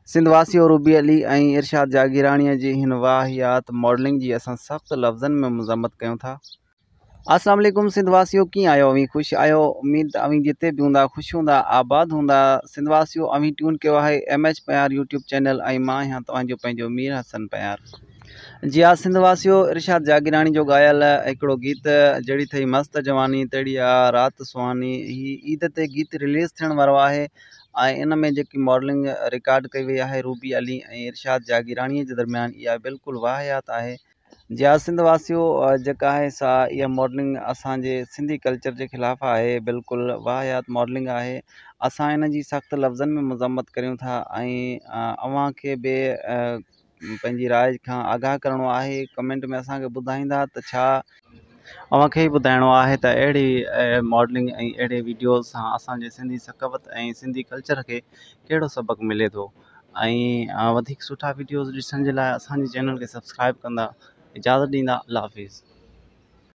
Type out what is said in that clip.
सिंधवासी Ruby Ali ऐं इरशाद जागीराणीअ जी हिन वाहियात मॉडलिंग जी असां सख़्त लफ़्ज़नि में मज़म्मत कयूं था। अस्सलाम वालेकुम सिंधवासियो, कीअं आहियो? अवीं ख़ुशि आहियो? उम्मीद अवीं जिते बि हूंदा ख़ुशि हूंदा, आबाद हूंदा। सिंधवासियो, अवीं ट्यून कयो आहे MH पयार यूट्यूब चैनल ऐं मां आहियां तव्हांजो पंहिंजो मीर हसन पयार। जी हा सिंधवासियो, इरशाद जागीराणी जो ॻायल हिकिड़ो गीत जहिड़ी अथई मस्त जवानी तहिड़ी आहे रात सुहानी, ही ईद ते गीत रिलीज़ थियण वारो आहे ऐं इन में जेकी मॉडलिंग रिकॉर्ड कई वई आहे रूबी अली ऐं इरशाद जागीराणीअ जे दरमियान, इहा बिल्कुलु वाहियात आहे। जी हा सिंधवासियो, जेका आहे सा इहा मॉडलिंग असांजे सिंधी कल्चर जे ख़िलाफ़ु आहे, बिल्कुलु वाहियात मॉडलिंग आहे। असां इन जी सख़्त लफ़्ज़नि में मज़म्मत करियूं था ऐं अव्हां खे बि पंहिंजी राय खां आगाह करिणो आहे। कमेंट में असांखे ॿुधाईंदा त छा अव्हां खे ई ॿुधाइणो आहे त अहिड़ी मॉडलिंग ऐं अहिड़े वीडियोज़ सां असांजे सिंधी सक़ाफ़त ऐं सिंधी कल्चर खे कहिड़ो सबक़ु मिले थो। ऐं वधीक सुठा वीडियोज़ ॾिसण जे लाइ असांजे चैनल खे सब्सक्राइब कंदा, इजाज़त ॾींदा। अल्लाह हाफ़िज़।